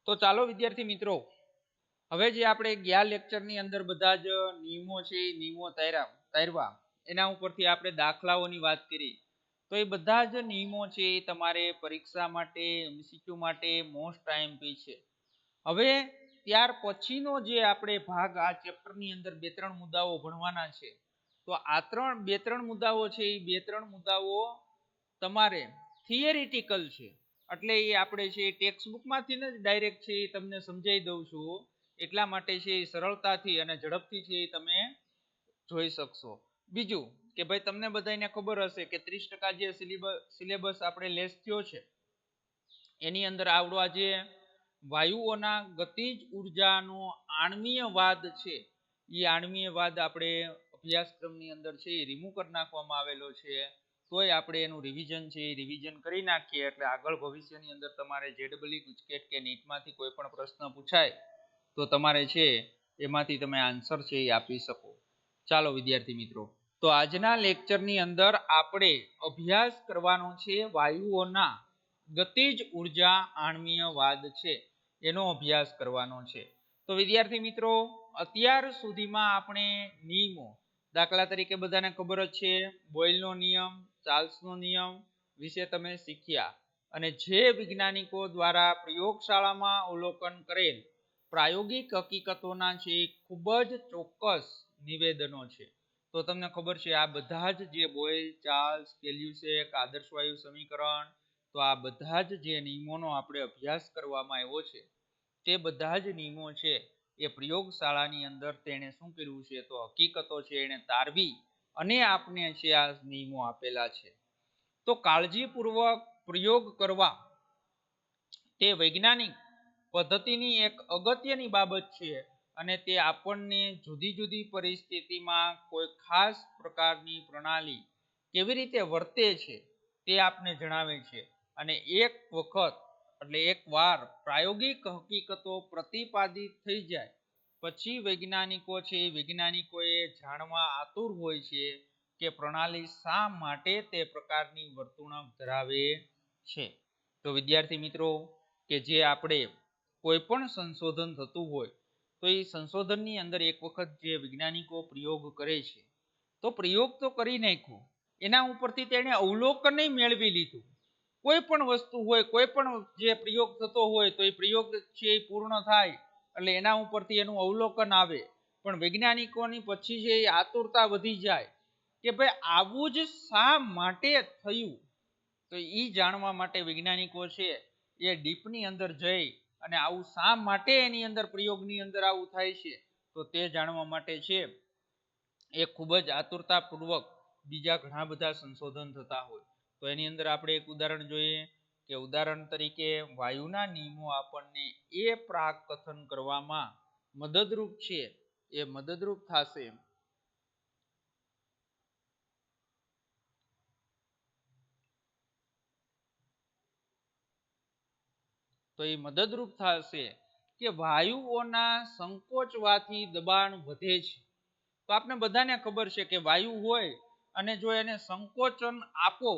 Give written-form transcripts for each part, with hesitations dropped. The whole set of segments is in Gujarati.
તો ચાલો વિદ્યાર્થી મિત્રો, હવે જે આપણે ગયા લેક્ચરની અંદર બધા જ નિયમો છે એ નિયમો તારવા એના ઉપરથી આપણે દાખલાઓની વાત કરી. તો એ બધા જ નિયમો છે એ તમારે પરીક્ષા માટે, એમસીક્યુ માટે મોસ્ટ આઈએમપી છે. હવે ત્યાર પછીનો જે આપણે ભાગ આ ચેપ્ટરની અંદર 2-3 મુદ્દાઓ ભણવાના છે. તો આ બે ત્રણ મુદ્દાઓ છે એ 2-3 મુદ્દાઓ તમારે થિયરિટિકલ છે, એટલે એ આપણે છે ટેક્સ્ટ બુકમાંથી જ ડાયરેક્ટ છે એ તમને સમજાવી દઉં છું. એટલા માટે છે એ સરળતાથી અને ઝડપથી છે એ તમે જોઈ શકશો. બીજું કે ભાઈ તમને બધાને ખબર હશે કે 30% જે સિલેબસ આપણે લેસ થયો છે એની અંદર આવડવા જે વાયુઓના ગતિજ ઉર્જાનો આણ્વીયવાદ છે એ આણ્વીયવાદ આપણે અભ્યાસક્રમની અંદર છે એ રિમૂવ કરી નાખવામાં આવેલો છે. તોય આપણે એનું રિવિઝન છે એ રિવિઝન કરી નાખીએ એટલે આગળ ભવિષ્યની અંદર તમારે જેડબલઈ ગુજકેટ કે નીટમાંથી કોઈ પણ પ્રશ્ન પૂછાય તો તમારે છે એમાંથી તમે આન્સર છે એ આપી શકો. ચાલો વિદ્યાર્થી મિત્રો, તો આજના લેક્ચરની અંદર આપણે અભ્યાસ કરવાનો છે વાયુઓના ગતિજ ઉર્જા આણ્વીયવાદ છે એનો અભ્યાસ કરવાનો છે. તો વિદ્યાર્થી મિત્રો, અત્યાર સુધીમાં આપણે નિયમો, દાખલા તરીકે બધાને ખબર જ છે બોયલનો નિયમ, ચાર્લ્સનો નિયમ વિશે તમે શીખ્યા, અને જે વૈજ્ઞાનિકો દ્વારા પ્રયોગશાળામાં અવલોકન કરેલ પ્રાયોગિક હકીકતોના છે ખૂબ જ ચોક્કસ નિવેદનો છે. તો તમને ખબર છે આ બધા જ જે બોયલ, ચાર્લ્સ, કેલ્યુસેક, આદર્શ વાયુ સમીકરણ, તો આ બધા જ જે નિયમોનો આપણે અભ્યાસ કરવામાં આવ્યો છે તે બધા જ નિયમો છે એ પ્રયોગશાળાની અંદર તેણે શું કર્યું છે તો હકીકતો છે એને તારવી અને આપને છે આ નિયમો આપેલા છે. તો કાળજીપૂર્વક પ્રયોગ કરવા તે વૈજ્ઞાનિક પદ્ધતિની એક અગત્યની બાબત છે, અને તે આપણને જુદી જુદી પરિસ્થિતિમાં કોઈ ખાસ પ્રકારની પ્રણાલી કેવી રીતે વર્તે છે તે આપને જણાવે છે. અને એક વખત એટલે એકવાર પ્રાયોગિક હકીકતો પ્રતિપાદિત થઈ જાય પછી વૈજ્ઞાનિકોએ જાણવા આતુર હોય છે કે પ્રણાલી શા માટે તે પ્રકારની વર્તણૂક ધરાવે છે. તો વિદ્યાર્થી મિત્રો, કે જે આપણે કોઈ પણ સંશોધન થતું હોય તો એ સંશોધનની અંદર એક વખત જે વૈજ્ઞાનિકો પ્રયોગ કરે છે તો પ્રયોગ તો કરી નાખ્યો, એના ઉપરથી તેણે અવલોકન મેળવી લીધું. કોઈ પણ વસ્તુ હોય, કોઈ પણ જે પ્રયોગ થતો હોય તો એ પ્રયોગ છે એ પૂર્ણ થાય એટલે એના ઉપરથી એનું અવલોકન આવે. પણ વૈજ્ઞાનિકોની પછી જે આતુરતા વધી જાય કે ભાઈ આવું જ શા માટે થયું, તો એ જાણવા માટે વૈજ્ઞાનિકો છે એ ડીપની અંદર જઈ અને આવું શા માટે એની અંદર પ્રયોગની અંદર આવું થાય છે તો તે જાણવા માટે છે એ ખૂબ જ આતુરતાપૂર્વક બીજા ઘણા બધા સંશોધન થતા હોય. તો એની અંદર આપણે એક ઉદાહરણ જોઈએ કે ઉદાહરણ તરીકે વાયુના નિયમો આપણને એ પ્રાકથન કરવામાં મદદરૂપ છે, એ મદદરૂપ થશે કે વાયુઓના સંકોચવાથી દબાણ વધે છે. તો આપણે બધાને ખબર છે કે વાયુ હોય અને જો એને સંકોચન આપો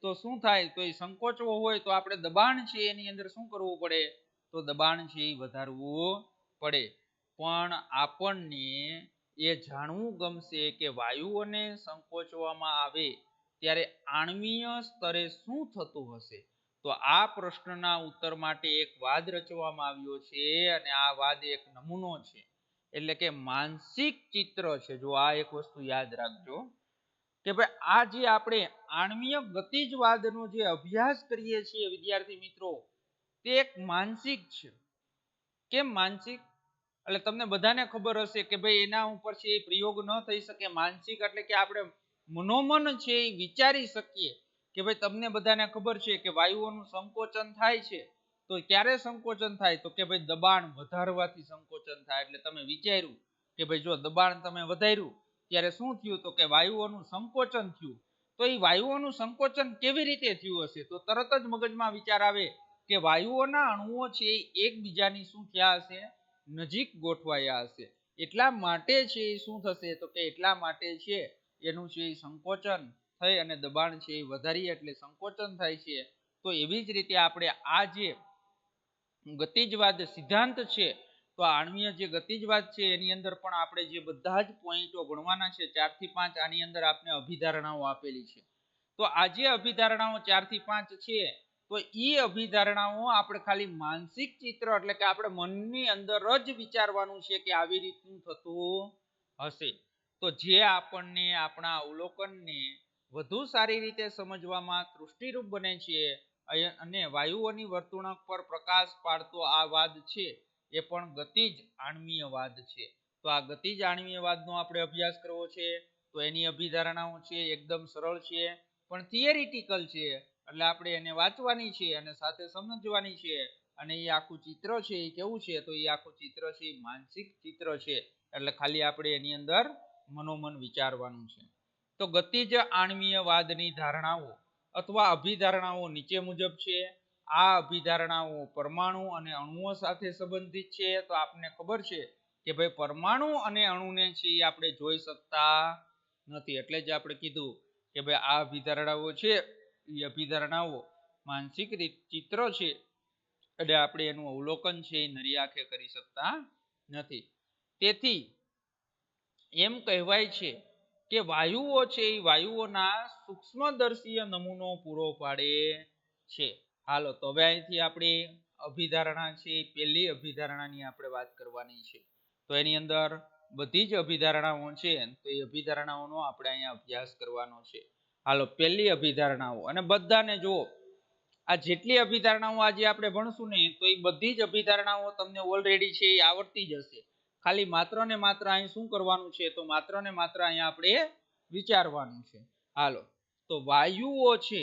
તો શું થાય, તો એ સંકોચવો હોય તો આપણે દબાણ છે એની અંદર શું કરવું પડે, તો દબાણ છે એ વધારવું પડે. પણ આપણને એ જાણવું ગમશે કે વાયુઓને સંકોચવામાં આવે ત્યારે આણ્વીય સ્તરે શું થતું હશે. તો આ પ્રશ્નના ઉત્તર માટે એક વાદ રચવામાં આવ્યો છે, અને આ વાદ એક નમૂનો છે, એટલે કે માનસિક ચિત્ર છે. જો આ એક વસ્તુ યાદ રાખજો કે ભાઈ આ જે આપણે આણ્વીય ગતિજવાદનો જે અભ્યાસ કરીએ છીએ વિદ્યાર્થી મિત્રો, તે એક માનસિક છે. કેમ માનસિક? એટલે તમને બધાને ખબર હશે કે ભાઈ એના ઉપર છે એ પ્રયોગ ન થઈ શકે. માનસિક એટલે કે આપણે મનોમન છે એ વિચારી શકીએ કે ભાઈ તમને બધાને ખબર છે કે વાયુઓનું સંકોચન થાય છે તો ક્યારે સંકોચન થાય, તો કે ભાઈ દબાણ વધારવાથી સંકોચન થાય. એટલે તમે વિચાર્યું કે ભાઈ જો દબાણ તમે વધાર્યું ત્યારે શું થયું, તો કે વાયુઓનું સંકોચન થયું. તો એ વાયુઓનું સંકોચન કેવી રીતે થયું હશે, તો તરત જ મગજમાં વિચાર આવે કે વાયુઓના અણુઓ છે એકબીજાની શું થયા હશે, નજીક ગોઠવાયા હશે. એટલા માટે છે એ શું થશે, તો કે એટલા માટે છે એનું છે સંકોચન થઈ અને દબાણ છે એ વધારીએ એટલે સંકોચન થાય છે. તો એવી જ રીતે આપણે આ જે ગતિજવાદ સિદ્ધાંત છે, તો આણ્વીય જે ગતિજવાદ છે એની અંદર પણ આપણે જે બધા જ પોઈન્ટો ગણવાના છે 4 થી 5, આની અંદર આપણે અભિધારણાઓ આપેલી છે. તો આ જે અભિધારણાઓ 4 થી 5 છે, તો એ અભિધારણાઓ આપણે ખાલી માનસિક ચિત્ર એટલે કે આપણે મનની અંદર જ વિચારવાનું છે કે આવી રીતનું થતું હશે. તો જે આપણને આપણા અવલોકનને વધુ સારી રીતે સમજવામાં તૃષ્ટિરૂપ બને છે અને વાયુઓની વર્તુણક પર પ્રકાશ પાડતો આ વાદ છે એ પણ ગતિજ આણ્વીયવાદ છે. તો આ ગતિજ આણ્વીયવાદનો આપણે અભ્યાસ કરવો છે, તો એની અભિધારણાઓ છે એકદમ સરળ છે પણ થિયરિટિકલ છે, એટલે આપણે એને વાંચવાની છે અને સાથે સમજવાની છે. અને એ આખું ચિત્ર છે એ કેવું છે, તો એ આખું ચિત્ર છે એ માનસિક ચિત્ર છે, એટલે ખાલી આપણે એની અંદર મનોમન વિચારવાનું છે. તો ગતિજ આણ્વીયવાદની ધારણાઓ અથવા અભિધારણાઓ નીચે મુજબ છે. આ અભિધારણાઓ પરમાણુ અને અણુઓ સાથે સંબંધિત છે. તો આપને ખબર છે કે ભાઈ પરમાણુ અને અણુને છે એ આપણે જોઈ શકતા નથી, એટલે જ આપણે કીધું કે ભાઈ આ અભિધારણાઓ છે એ અભિધારણાઓ માનસિક ચિત્ર છે, એટલે આપણે એનું અવલોકન છે એ નરી આંખે કરી શકતા નથી. તેથી એમ કહેવાય છે કે વાયુઓ છે એ વાયુઓના સૂક્ષ્મદર્શીય નમૂનો પૂરો પાડે છે. હાલો તો હવે અહીંથી આપણી અભિધારણા છે, પહેલી અભિધારણાની આપણે વાત કરવાની છે. તો એની અંદર બધી જ અભિધારણાઓ છે, તો એ અભિધારણાઓનો આપણે અહીંયા અભ્યાસ કરવાનો છે. હાલો પહેલી અભિધારણાઓ, અને બધાને જુઓ આ જેટલી અભિધારણાઓ આજે આપણે ભણશું ને તો એ બધી જ અભિધારણાઓ તમને ઓલરેડી છે એ આવડતી જ હશે. ખાલી માત્ર ને માત્ર અહીં શું કરવાનું છે, તો માત્ર ને માત્ર અહીંયા આપણે વિચારવાનું છે. હાલો તો વાયુઓ છે,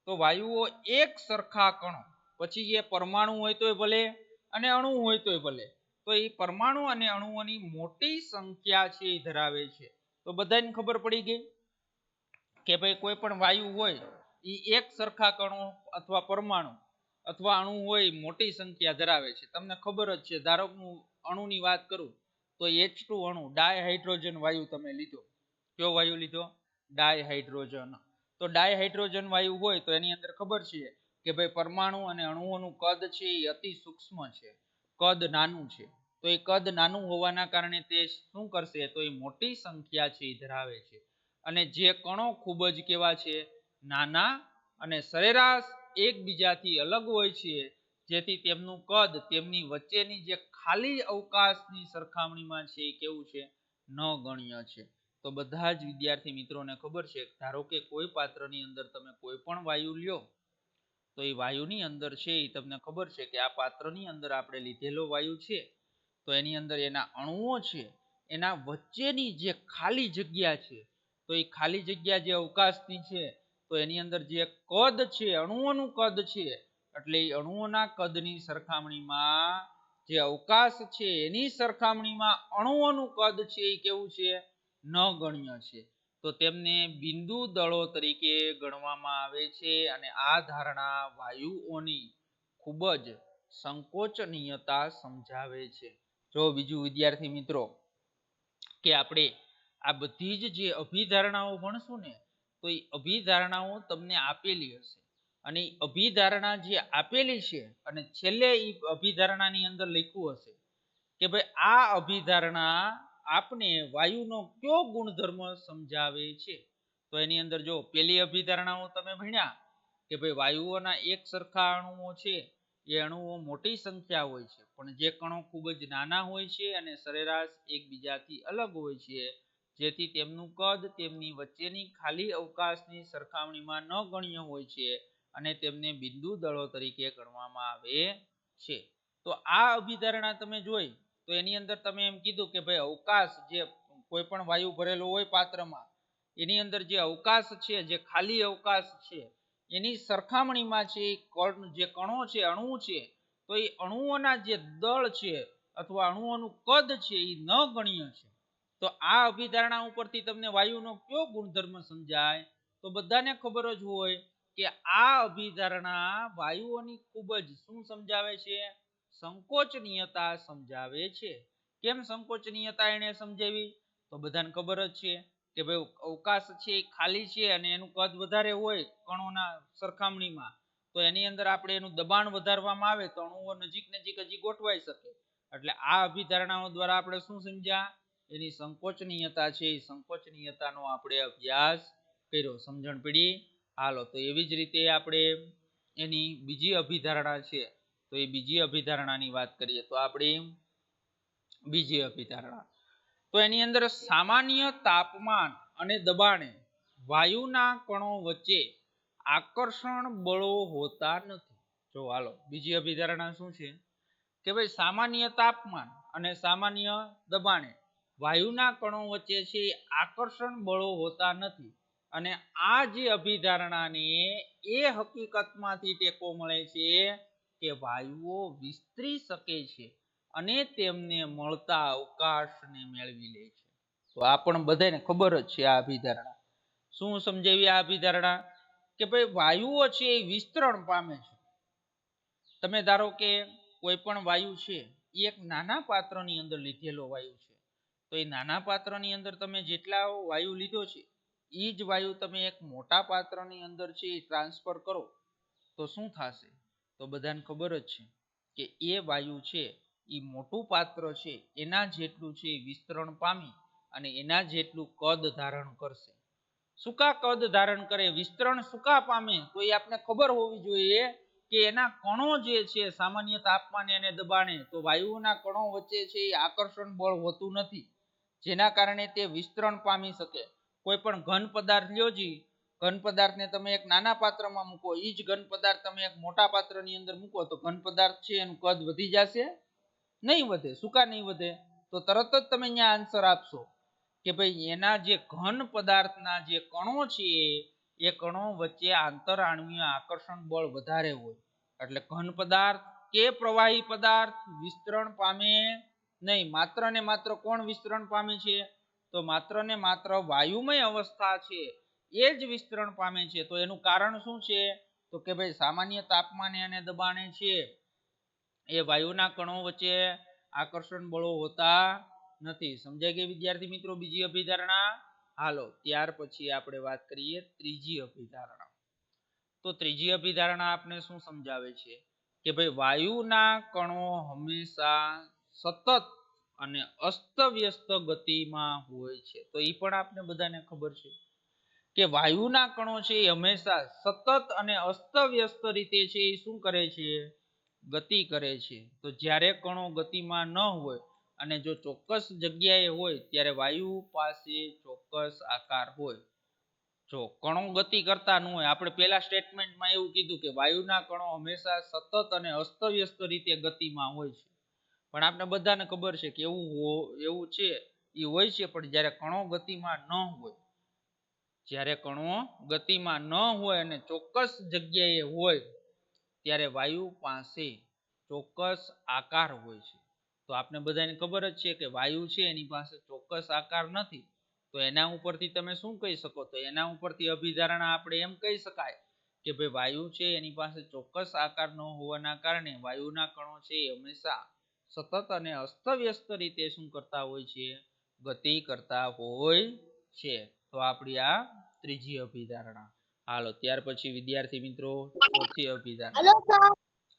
તો વાયુઓ એક સરખા કણો, પછી એ પરમાણુ હોય તોય ભલે અને અણુ હોય તોય ભલે, તો એ પરમાણુ અને અણુઓની મોટી સંખ્યા છે એ ધરાવે છે. તો બધાને ખબર પડી ગઈ કે ભાઈ કોઈ પણ વાયુ હોય એ એક સરખા કણો અથવા પરમાણુ અથવા અણુ હોય મોટી સંખ્યા ધરાવે છે. તમને ખબર જ છે, ધારો કે હું અણુની વાત કરું તો H2 અણુ ડાયહાઇડ્રોજન વાયુ તમે લીધો. કયો વાયુ લીધો? ડાયહાઇડ્રોજન. તો ડાયહાઇડ્રોજન વાયુ હોય તો એની અંદર ખબર છે કે ભાઈ પરમાણુ અને અણુઓનું કદ છે એ અતિ સૂક્ષ્મ છે, કદ નાનું છે. તો એ કદ નાનું હોવાના કારણે તે શું કરશે, તો એ મોટી સંખ્યા છે એ ધરાવે છે. અને જે કણો ખૂબ જ કેવા છે, નાના અને સરેરાશ એકબીજાથી અલગ હોય છે, જેથી તેમનું કદ તેમની વચ્ચેની જે ખાલી અવકાશની સરખામણીમાં છે એ કેવું છે, નગણ્ય છે. તો બધા જ વિદ્યાર્થી મિત્રોને ખબર છે, ધારો કે કોઈ પાત્રની અંદર તમે કોઈ પણ વાયુ લ્યો, તો એ વાયુની અંદર છે એ તમને ખબર છે કે આ પાત્રની અંદર આપણે લીધેલો વાયુ છે, તો એની અંદર એના અણુઓ છે, એના વચ્ચેની જે ખાલી જગ્યા છે, તો એ ખાલી જગ્યા જે અવકાશની છે, તો એની અંદર જે કદ છે, અણુઓનું કદ છે, એટલે એ અણુઓના કદની સરખામણીમાં જે અવકાશ છે એની સરખામણીમાં અણુઓનું કદ છે એ કેવું છે, નગણ્ય છે. તો તેમને બિંદુ દળો તરીકે ગણવામાં આવે છે. અને આ ધારણા વાયુઓની ખૂબ જ સંકોચનીયતા સમજાવે છે. જો બીજું વિદ્યાર્થી મિત્રો કે આપણે આ બધી જ જે અભિધારણાઓ ભણશું ને, તો એ અભિધારણાઓ તમને આપેલી હશે, અને અભિધારણા જે આપેલી છે અને છેલ્લે એ અભિધારણાની અંદર લખ્યું હશે કે ભાઈ આ અભિધારણા આપને વાયુનો કયો ગુણધર્મ સમજાવે છે. તો એની અંદર જો પહેલી અભિધારણાઓ તમે ભણ્યા કે ભાઈ વાયુઓના એક સરખા અણુઓ છે, એ અણુઓ મોટી સંખ્યા હોય છે, પણ જે કણો ખૂબ જ નાના હોય છે અને સરેરાશ એકબીજાથી અલગ હોય છે, જેથી તેમનું કદ તેમની વચ્ચેની ખાલી અવકાશની સરખામણીમાં નગણ્ય હોય છે અને તેમને બિંદુ દળો તરીકે ગણવામાં આવે છે. તો આ અભિધારણા તમે જોઈ તો એની અંદર તમે એમ કીધું કે ભાઈ અવકાશ, જે કોઈ પણ વાયુ ભરેલો હોય પાત્રમાં, એની અંદર જે અવકાશ છે, જે ખાલી અવકાશ છે, એની સરખામણીમાં છે જે કણો છે, અણુ છે, તો એ અણુઓના જે દળ છે અથવા અણુઓનું કદ છે એ નગણ્ય છે. તો આ અભિધારણા ઉપરથી તમને વાયુનો કયો ગુણધર્મ સમજાય, તો બધાને ખબર જ હોય કે આ અભિધારણા વાયુઓની ખૂબ જ શું સમજાવે છે, સંકોચનીયતા સમજાવે છે. કેમ સંકોચનીયતા એને સમજાવી, તો બધાને ખબર જ છે કે ભાઈ અવકાશ છે ખાલી છે અને એનું કદ વધારે હોય કણોના સરખામણીમાં, તો એની અંદર આપણે એનું દબાણ વધારવામાં આવે તો અણુઓ નજીક નજીક હજી ગોઠવાઈ શકે. એટલે આ અભિધારણાઓ દ્વારા આપણે શું સમજ્યા? એની સંકોચનીયતા છે, એ સંકોચનીયતાનો આપણે અભ્યાસ કર્યો. સમજણ પડી? હાલો, તો એવી જ રીતે આપણે એની બીજી અભિધારણા છે, તો એ બીજી અભિધારણાની વાત કરીએ તો આપણી બીજી અભિધારણા, તો એની અંદર સામાન્ય તાપમાન અને દબાણે વાયુના કણો વચ્ચે આકર્ષણ બળો હોતા નથી. જો હાલો, બીજી અભિધારણા શું છે કે ભાઈ સામાન્ય તાપમાન અને સામાન્ય દબાણે વાયુના કણો વચ્ચે છે આકર્ષણ બળો હોતા નથી. અને આ જે અભિધારણાને એ હકીકતમાંથી ટેકો મળે છે કે વાયુઓ વિસ્તરી શકે છે અને તેમને મળતા અવકાશને મેળવી લે છે. તો આ પણ બધાને ખબર જ છે. આ અભિધારણા શું સમજાવી? આ અભિધારણા કે ભાઈ વાયુઓ છે એ વિસ્તરણ પામે છે. તમે ધારો કે કોઈ પણ વાયુ છે એ એક નાના પાત્રની અંદર લીધેલો વાયુ છે, તો એ નાના પાત્રની અંદર તમે જેટલા વાયુ લીધો છે એ જ વાયુ તમે એક મોટા પાત્રની અંદર છે એ ટ્રાન્સફર કરો તો શું થશે? તો બધાને ખબર જ છે કે એ વાયુ છે એ મોટું પાત્ર છે એના જેટલું છે વિસ્તરણ પામી અને એના જેટલું કદ ધારણ કરશે. સુકા કદ ધારણ કરે, વિસ્તરણ સુકા પામે, તો એ આપણે ખબર હોવી જોઈએ કે એના કણો જે છે સામાન્ય તાપમાને અને દબાણે, તો વાયુઓના કણો વચ્ચે છે એ આકર્ષણ બળ હોતું નથી, જેના કારણે તે વિસ્તરણ પામી શકે. કોઈ પણ ઘન પદાર્થ લ્યો જી, ઘન પદાર્થને તમે એક નાના પાત્રમાં મૂકો, એ જ ઘન પદાર્થ તમે એક મોટા પાત્રની અંદર મૂકો તો ઘન પદાર્થ છે એનું કદ વધી જશે? નહીં વધે. શું કા નહીં વધે? તો તરત જ તમે અહીંયા આન્સર આપશો કે ભાઈ એના જે ઘન પદાર્થના જે કણો છે એ કણો વચ્ચે આંતરઆણ્વીય આકર્ષણ બળ વધારે હોય. એટલે ઘન પદાર્થ કે પ્રવાહી પદાર્થ વિસ્તરણ પામે નહીં. માત્ર ને માત્ર કોણ વિસ્તરણ પામે છે? તો માત્ર ને માત્ર વાયુમય અવસ્થા છે એ જ વિસ્તરણ પામે છે. તો એનું કારણ શું છે? તો કે ભાઈ સામાન્ય તાપમાને અને દબાણે છે એ વાયુના કણો વચ્ચે આકર્ષણ બળો હોતા નથી. સમજાય ગઈ વિદ્યાર્થી મિત્રો બીજી અભિધારણા? હાલો, ત્યાર પછી આપણે વાત કરીએ ત્રીજી અભિધારણા. તો ત્રીજી અભિધારણા આપણે શું સમજાવે છે કે ભાઈ વાયુના કણો હંમેશા સતત અને અસ્તવ્યસ્ત ગતિમાં હોય છે. તો એ પણ આપણે બધાને ખબર છે કે વાયુના કણો છે એ હંમેશા સતત અને અસ્તવ્યસ્ત રીતે છે એ શું કરે છે? ગતિ કરે છે. તો જ્યારે કણો ગતિમાં ન હોય અને જો ચોક્કસ જગ્યાએ હોય ત્યારે વાયુ પાસે ચોક્કસ આકાર હોય. જો કણો ગતિ કરતા ન હોય, આપણે પહેલા સ્ટેટમેન્ટમાં એવું કીધું કે વાયુના કણો હંમેશા સતત અને અસ્તવ્યસ્ત રીતે ગતિમાં હોય છે, પણ આપણે બધાને ખબર છે કે એવું છે એ હોય છે, પણ જ્યારે કણો ગતિમાં ન હોય, જ્યારે કણો ગતિમાં ન હોય અને ચોક્કસ જગ્યાએ હોય ત્યારે વાયુ પાસે ચોક્કસ આકાર હોય છે. તો આપણે બધાને ખબર જ છે કે વાયુ છે એની પાસે ચોક્કસ આકાર નથી. તો એના ઉપરથી તમે શું કહી શકો? તો એના ઉપરથી અભિધારણા આપણે એમ કહી શકાય કે ભાઈ વાયુ છે એની પાસે ચોક્કસ આકાર ન હોવાના કારણે વાયુના કણો છે એ હંમેશા સતત અને અસ્તવ્યસ્ત રીતે શું કરતા હોય છે? ગતિ કરતા હોય છે. તો આપણી આ ત્રીજી અભિધારણા. હાલો, ત્યાર પછી વિદ્યાર્થી મિત્રો ચોથી અભિધારણા.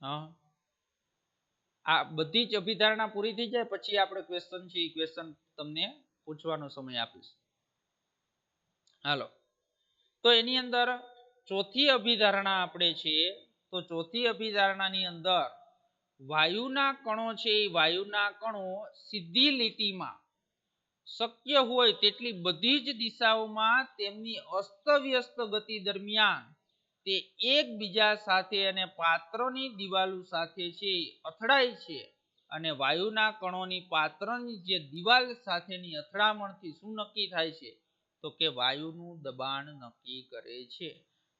હા, આ બધી જ અભિધારણા પૂરી થઈ જાય પછી આપણે ક્વેશ્ચન છે એ ક્વેશ્ચન તમને પૂછવાનો સમય આપીશ. હાલો, તો એની અંદર ચોથી અભિધારણા આપણે છે, તો ચોથી અભિધારણાની અંદર વાયુના કણો છે એ વાયુના કણો સીધી લીટીમાં શક્ય હોય તેટલી બધી જ દિશાઓમાં તેમની અસ્તવ્યસ્ત ગતિ દરમિયાન તે એકબીજા સાથે અને પાત્રની દિવાલો સાથે છે અથડાય છે અને વાયુના કણોની પાત્રની જે દિવાલ સાથેની અથડામણથી શું નક્કી થાય છે? તો કે વાયુનું દબાણ નક્કી કરે છે.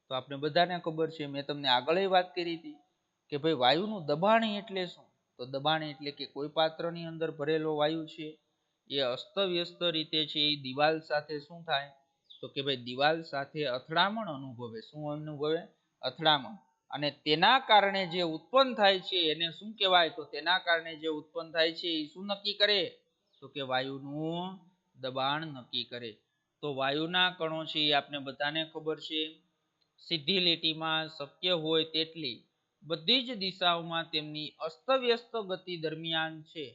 તો આપણે બધાને ખબર છે, મેં તમને આગળ વાત કરી હતી કે ભાઈ વાયુનું દબાણ એટલે શું? તો દબાણ એટલે કે કોઈ પાત્રની અંદર ભરેલો વાયુ છે એ અસ્તવ્યસ્ત રીતે છે એ દિવાલ સાથે શું થાય? તો કે ભાઈ દિવાલ સાથે અથડામણ અનુભવે. શું અનુભવે? અથડામણ. અને તેના કારણે જે ઉત્પન્ન થાય છે એને શું કહેવાય? તો તેના કારણે જે ઉત્પન્ન થાય છે એ શું નક્કી કરે? તો કે વાયુનું દબાણ નક્કી કરે. તો વાયુના કણો છે એ આપણે બધાને ખબર છે સીધી લીટીમાં શક્ય હોય તેટલી બધી જ દિશાઓમાં તેમની અસ્તવ્યસ્ત ગતિ દરમિયાન છે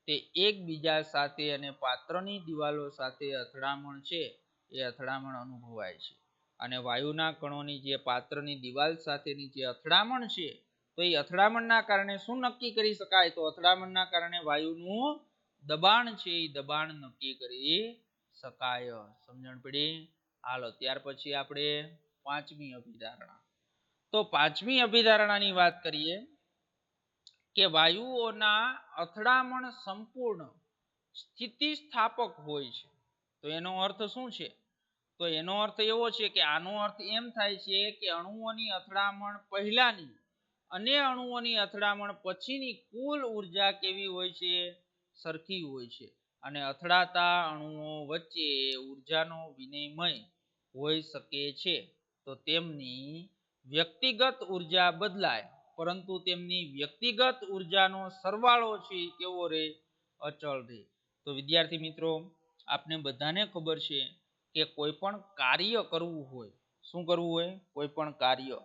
તે એકબીજા સાથે અને પાત્રની દિવાલો સાથે અથડામણ છે એ અથડામણ અનુભવાય છે. અને વાયુના કણોની જે પાત્રની દિવાલ સાથેની જે અથડામણ છે તો એ અથડામણના કારણે શું નક્કી કરી શકાય? તો અથડામણના કારણે વાયુનું દબાણ છે એ દબાણ નક્કી કરી શકાય. સમજણ પડી? હાલો, ત્યાર પછી આપણે પાંચમી અભિધારણા. તો પાંચમી અભિધારણાની વાત કરીએ કે વાયુઓના અથડામણ સંપૂર્ણ સ્થિતિસ્થાપક હોય છે. તો એનો અર્થ શું છે? તો એનો અર્થ એવો છે કે આનો અર્થ એમ થાય છે કે અણુઓની અથડામણ પહેલાની અને અણુઓની અથડામણ પછીની કુલ ઉર્જા કેવી હોય છે? સરખી હોય છે. અને અથડાતા અણુઓ વચ્ચે ઉર્જાનો વિનિમય હોઈ શકે છે. તો તેમની વ્યક્તિગત ઉર્જા બદલાય, પરંતુ તેમની વ્યક્તિગત ઉર્જાનો સરવાળો છે કેવો રહે? અચળ રહે. તો વિદ્યાર્થી મિત્રો, આપને બધાને ખબર છે કે કોઈ પણ કાર્ય કરવું હોય, શું કરવું હોય? કોઈ પણ કાર્ય,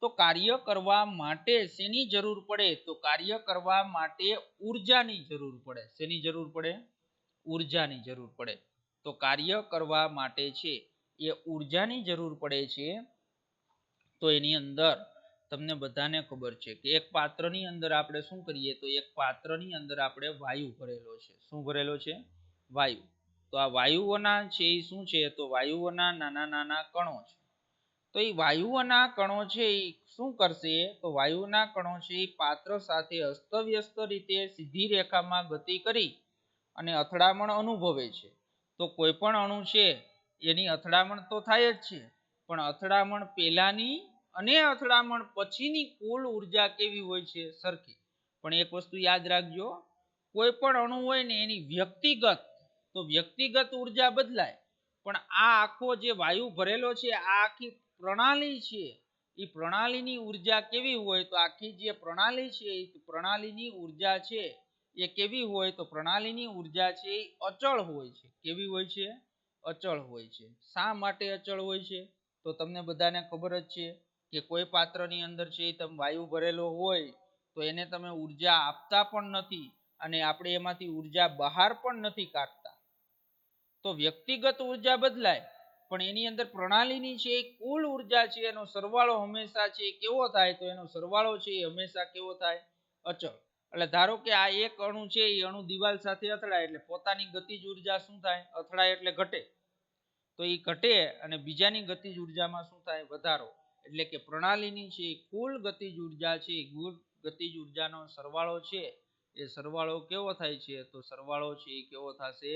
તો કાર્ય કરવા માટે શેની જરૂર પડે? તો કાર્ય કરવા માટે ઉર્જાની જરૂર પડે. શેની જરૂર પડે? ઉર્જાની જરૂર પડે. તો કાર્ય કરવા માટે છે એ ઉર્જાની જરૂર પડે છે. તો એની અંદર તમને બધાને ખબર છે કે એક પાત્રની અંદર આપણે શું કરીએ? તો એક પાત્રની અંદર આપણે વાયુ ભરેલો છે. શું ભરેલો છે? વાયુ. તો આ વાયુઓના છે એ શું છે? તો વાયુઓના નાના નાના કણો છે. તો એ વાયુઓના કણો છે એ શું કરશે? તો વાયુના કણો છે એ પાત્ર સાથે અસ્તવ્યસ્ત રીતે સીધી રેખામાં ગતિ કરી અને અથડામણ અનુભવે છે. તો કોઈ પણ અણુ છે એની અથડામણ તો થાય જ છે, પણ અથડામણ પહેલાની અને અથડામણ પછીની કુલ ઉર્જા કેવી હોય છે? સરખી. પણ એક વસ્તુ યાદ રાખજો, કોઈ પણ અણુ હોય ને એની વ્યક્તિગત ઉર્જા બદલાય, પણ આ આખો જે વાયુ ભરેલો છે આ આખી પ્રણાલી છે એ પ્રણાલીની ઉર્જા કેવી હોય? તો આખી જે પ્રણાલી છે એ પ્રણાલીની ઉર્જા છે એ કેવી હોય? તો પ્રણાલીની ઉર્જા છે એ અચળ હોય છે. કેવી હોય છે? અચળ હોય છે. શા માટે અચળ હોય છે? તો તમને બધાને ખબર જ છે કે કોઈ પાત્રની અંદર છે તમે વાયુ ભરેલો હોય તો એને તમે ઉર્જા આપતા પણ નથી અને આપણે એમાંથી ઉર્જા બહાર પણ નથી કાઢતા. તો વ્યક્તિગત ઉર્જા બદલાય, પણ એની અંદર પ્રણાલીની છે કુલ ઉર્જા છે એનો સરવાળો હંમેશા છે કેવો થાય? તો એનો સરવાળો છે એ હંમેશા કેવો થાય? અચળ. એટલે ધારો કે આ એક અણુ છે એ અણુ દિવાલ સાથે અથડાય એટલે પોતાની ગતિજ ઉર્જા શું થાય? અથડાય એટલે ઘટે. તો એ ઘટે અને બીજાની ગતિજ ઉર્જામાં શું થાય? વધારો. એટલે કે પ્રણાલીની છે કુલ ગતિજ ઉર્જા છે, કુલ ગતિજ ઉર્જાનો સરવાળો છે એ સરવાળો કેવો થાય છે? તો સરવાળો છે એ કેવો થશે?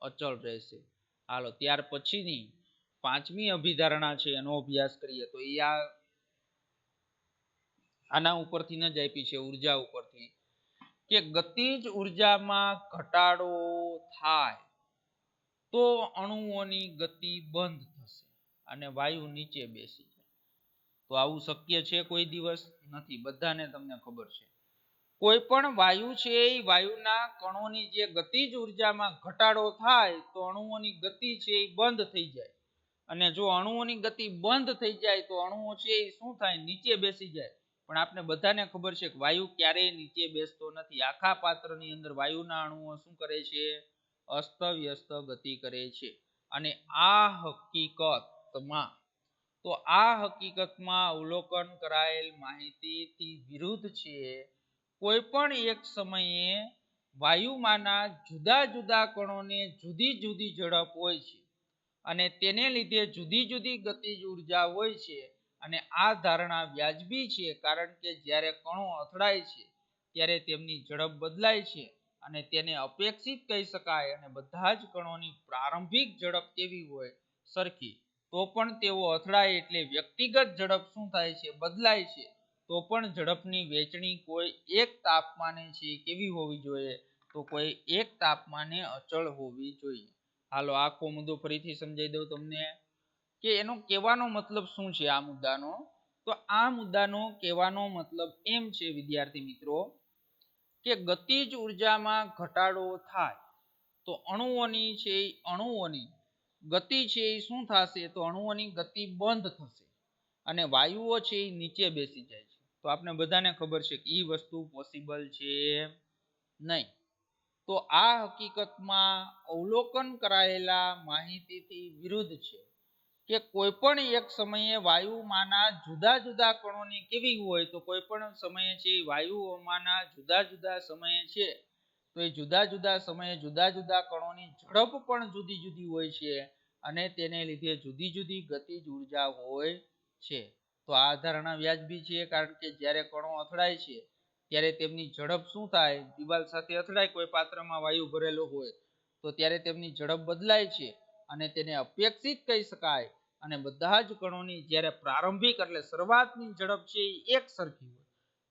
અચળ રહેશે. હાલો, ત્યાર પછીની પાંચમી અભિધારણા છે એનો અભ્યાસ કરીએ. તો એ આના ઉપરથી ન જ આપી છે, ઉર્જા ઉપરથી, કે ગતિજ ઉર્જામાં ઘટાડો થાય તો અણુઓની ગતિ બંધ થશે અને વાયુ નીચે બેસી જાય. તો આવું શક્ય છે કોઈ દિવસ? નથી. બધાને તમને ખબર છે કોઈ પણ વાયુ છે એ વાયુના કણોની જે ગતિજ ઉર્જામાં ઘટાડો થાય તો અણુઓની ગતિ છે એ બંધ થઈ જાય. અને જો અણુઓની ગતિ બંધ થઈ જાય તો અણુઓ છે એ શું થાય? નીચે બેસી જાય. પણ આપણે બધાને ખબર છે કે વાયુ ક્યારેય નીચે બેસતો નથી. આખા પાત્રની અંદર વાયુના અણુઓ શું કરે છે? અસ્તવ્યસ્ત ગતિ કરે છે. અને આ હકીકતમાં અવલોકન કરાયેલ માહિતીથી વિરુદ્ધ છે. કોઈ પણ એક સમયે વાયુમાંના જુદા જુદા કણોને જુદી જુદી ઝડપ હોય છે અને તેને લીધે જુદી જુદી ગતિજ ઉર્જા હોય છે. અને આ ધારણા વ્યાજબી છે, કારણ કે જ્યારે કણો અથડાય છે ત્યારે તેમની ઝડપ બદલાય છે અને તેને અપેક્ષિત કહી શકાય. અને બધા જ કણોની પ્રારંભિક ઝડપ કેવી હોય? સરખી. તો પણ તેઓ અથડાય એટલે વ્યક્તિગત ઝડપ શું થાય છે? બદલાય છે. તો પણ ઝડપની વહેંચણી કોઈ એક તાપમાને છે કેવી હોવી જોઈએ? તો કોઈ એક તાપમાને અચળ હોવી જોઈએ. હાલો, આખો મુદ્દો ફરીથી સમજાઈ દઉં તમને કે એનો કહેવાનો મતલબ શું છે આ મુદ્દાનો. તો આ મુદ્દાનો કહેવાનો મતલબ એમ છે વિદ્યાર્થી મિત્રો કે ગતિજ ઉર્જામાં ઘટાડો થાય તો અણુઓની ગતિ છે એ શું થશે? તો અણુઓની ગતિ બંધ થશે અને વાયુઓ છે એ નીચે બેસી જાય છે. તો આપણે બધાને ખબર છે કે એ વસ્તુ પોસિબલ છે નહીં. તો આ હકીકતમાં અવલોકન કરાયેલા માહિતીથી વિરુદ્ધ છે કે કોઈ પણ એક સમયે વાયુમાંના જુદા જુદા કણોની કેવી હોય, તો કોઈ પણ સમયે છે વાયુઓમાંના જુદા જુદા સમયે છે તો એ જુદા જુદા સમયે જુદા જુદા કણોની ઝડપ પણ જુદી જુદી હોય છે અને તેને લીધે જુદી જુદી ગતિજ ઉર્જા હોય છે. તો આ ધારણા વ્યાજબી છે, કારણ કે જ્યારે કણો અથડાય છે ત્યારે તેમની ઝડપ શું થાય, દિવાલ સાથે અથડાય કોઈ પાત્રમાં વાયુ ભરેલો હોય તો ત્યારે તેમની ઝડપ બદલાય છે અને તેને અપેક્ષિત કહી શકાય. અને બધા જ કણોની જ્યારે પ્રારંભિક એટલે શરૂઆતની ઝડપ છે એ એક સરખી હોય,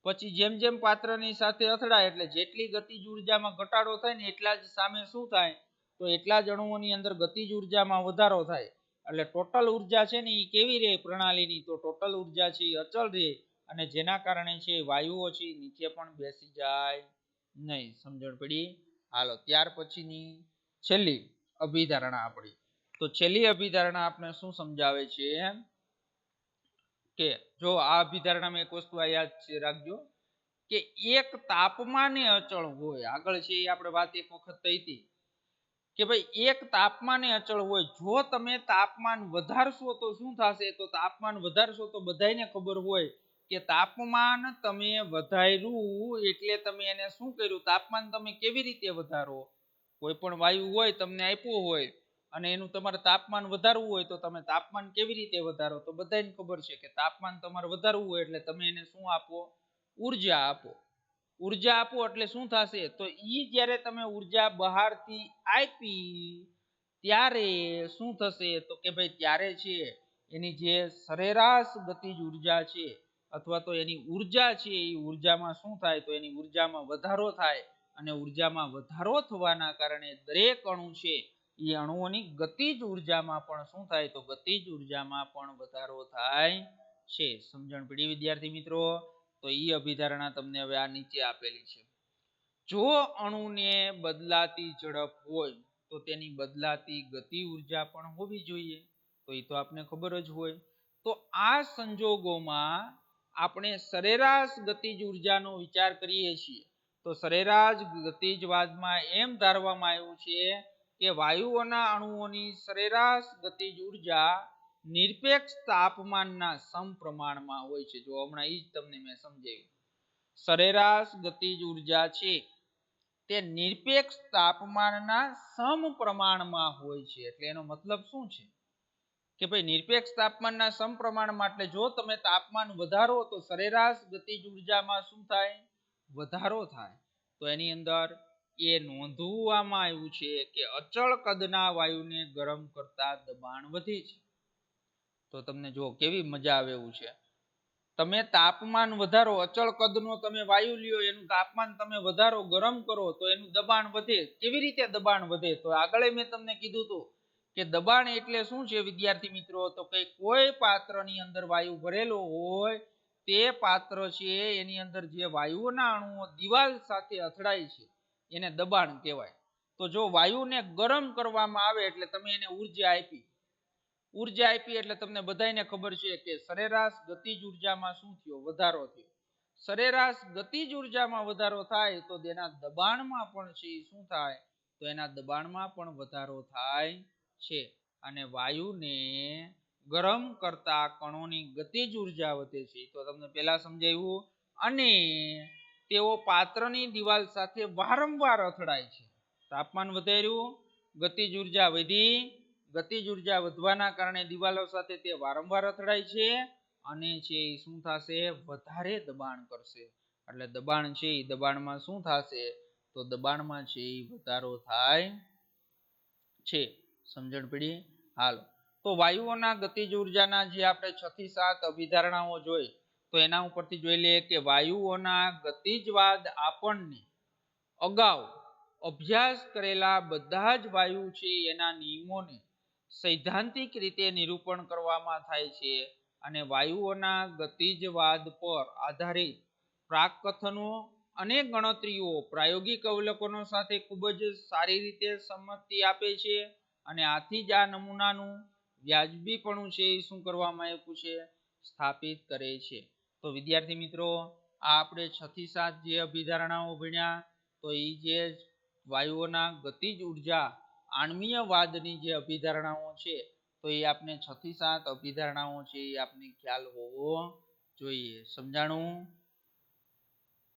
પછી જેમ જેમ પાત્રની સાથે અથડાય એટલે જેટલી ગતિજ ઉર્જામાં ઘટાડો થાય ને એટલા જ સામે શું થાય, તો એટલા જ અણુઓની અંદર ગતિજ ઉર્જામાં વધારો થાય. એટલે ટોટલ ઉર્જા છે ને એ કેવી રહે પ્રણાલીની, તો ટોટલ ઉર્જા છે એ અચળ રહે અને જેના કારણે છે વાયુઓ છે નીચે પણ બેસી જાય નહીં. સમજણ પડી? હાલો ત્યાર પછીની છેલ્લી અભિધારણા આપણી. તો છેલ્લી અભિધારણા આપણે શું સમજાવે છે કે જો આ અભિધારણામાં એક વસ્તુ આ યાદ છે રાખજો કે એક તાપમાને અચળ હોય. આગળ છે એ આપણે વાત એક વખત થઈ હતી કે ભાઈ એક તાપમાને અચળ હોય. જો તમે તાપમાન વધારશો તો શું થશે, તો તાપમાન વધારશો તો બધાને ખબર હોય કે તાપમાન તમે વધાર્યું એટલે તમે એને શું કર્યું, તાપમાન તમે કેવી રીતે વધારો. કોઈ પણ વાયુ હોય તમને આપ્યું હોય અને એનું તમારે તાપમાન વધારવું હોય તો તમે તાપમાન કેવી રીતે વધારો, તો બધાને ખબર છે કે તાપમાન તમારે વધારવું હોય એટલે તમે એને શું આપો, ઉર્જા આપો. ઉર્જા આપો એટલે શું થશે, તો ઈ જ્યારે તમે ઉર્જા બહારથી આપી ત્યારે શું થશે, તો કે ભાઈ ત્યારે છે એની જે સરેરાશ ગતિજ ઉર્જા છે અથવા તો એની ઉર્જા છે એ ઉર્જામાં શું થાય, તો એની ઉર્જામાં વધારો થાય અને ઉર્જામાં વધારો થવાના કારણે દરેક અણુ છે એ અણુઓની ગતિજ ઉર્જામાં પણ શું થાય, તો ગતિજ ઉર્જામાં પણ વધારો થાય છે. સમજણ પડી વિદ્યાર્થી મિત્રો? તો એ અભિધારણા તમને હવે આ નીચે આપેલી છે. જો અણુને બદલાતી ઝડપ હોય તો તેની બદલાતી ગતિ ઉર્જા પણ હોવી જોઈએ. તો એ તો આપને ખબર જ હોય. તો આ સંજોગોમાં આપણે સરેરાશ ગતિજ ઉર્જાનો વિચાર કરીએ છીએ તો સરેરાશ ગતિજવાદમાં એમ ધારવામાં આવ્યું છે કે વાયુઓના અણુઓની સરેરાશ ગતિજ ઉર્જા નિરપેક્ષ તાપમાનના સમપ્રમાણમાં હોય છે. જો હમણાં એ જ તમને મેં સમજાવ્યું. સરેરાશ ગતિજ ઉર્જા છે તે નિરપેક્ષ તાપમાનના સમપ્રમાણમાં હોય છે. એટલે એનો મતલબ શું છે કે ભાઈ નિરપેક્ષ તાપમાનના સમપ્રમાણમાં, એટલે જો તમે તાપમાન વધારો તો સરેરાશ ગતિજ ઉર્જામાં શું થાય, વધારો થાય. તો એની અંદર એ નોંધવામાં આવ્યું છે કે અચળ કદના વાયુને ગરમ કરતા દબાણ વધે છે. તો તમને જો કેવી મજા આવે એવું છે. તમે તાપમાન વધારો, અચળ કદનો તમે વાયુ લ્યો એનું તાપમાન તમે વધારો, ગરમ કરો તો એનું દબાણ વધે. કેવી રીતે દબાણ વધે, તો આગળ મેં તમને કીધું હતું કે દબાણ એટલે શું છે વિદ્યાર્થી મિત્રો, તો કે કોઈ પાત્રની અંદર વાયુ ભરેલો હોય તે પાત્ર છે એની અંદર જે વાયુઓના અણુઓ દિવાલ સાથે અથડાય છે એને દબાણ કહેવાય. તો જો વાયુને ગરમ કરવામાં આવે એટલે તમે એને ઉર્જા આપી. ઉર્જા આપી એટલે તમને બધાને ખબર છે કે સરેરાશ ગતિજ ઉર્જામાં શું થયો, વધારો થયો. સરેરાશ ગતિજ ઉર્જામાં વધારો થાય તો તેના દબાણમાં પણ છે શું થાય, તો એના દબાણમાં પણ વધારો થાય છે. અને વાયુને ગરમ કરતા કણોની ગતિજ ઉર્જા વધે છે. તો તમને પહેલા સમજાવ્યું. અને તેઓ પાત્રની દિવાલ સાથે વારંવાર અથડાય છે. તાપમાન વધાર્યું, ગતિજ ઉર્જા વધી, ગતિજ ઉર્જા વધવાના કારણે દિવાલો સાથે તે વારંવાર અથડાય છે અને છે શું થશે, વધારે દબાણ કરશે. એટલે દબાણ છે એ દબાણમાં શું થશે, તો દબાણમાં છે એ વધારો થાય છે. સમજણ પડી? હાલો તો વાયુઓના ગતિજ ઉર્જાના જે આપણે 6 થી 7 અભિધારણાઓ જોઈ તો એના ઉપરથી જોઈ લઈએ કે વાયુઓના ગતિજવાદ આપણને અગાઉ અભ્યાસ કરેલા બધા જ વાયુ છે એના નિયમોને સૈદ્ધાંતિક રીતે નિરૂપણ કરવામાં થાય છે અને વાયુઓના ગતિજવાદ પર આધારિત પ્રાકકથનો અને ગણતરીઓ પ્રાયોગિક અવલોકનો સાથે ખૂબ જ સારી રીતે સંમતિ આપે છે. અને આથી જ આ નમૂનાનું વ્યાજબીપણું છે એ શું કરવામાં આવ્યું છે, સ્થાપિત કરે છે. તો વિદ્યાર્થી મિત્રો, આ આપણે 6 થી 7 જે અભિધારણાઓ ભણ્યા, તો એ જે વાયુઓના ગતિજ ઉર્જા આણ્વીયવાદની જે અભિધારણાઓ છે, તો એ આપણે 6 થી 7 અભિધારણાઓ છે એ આપણે ખ્યાલ હોવો જોઈએ. સમજાણું?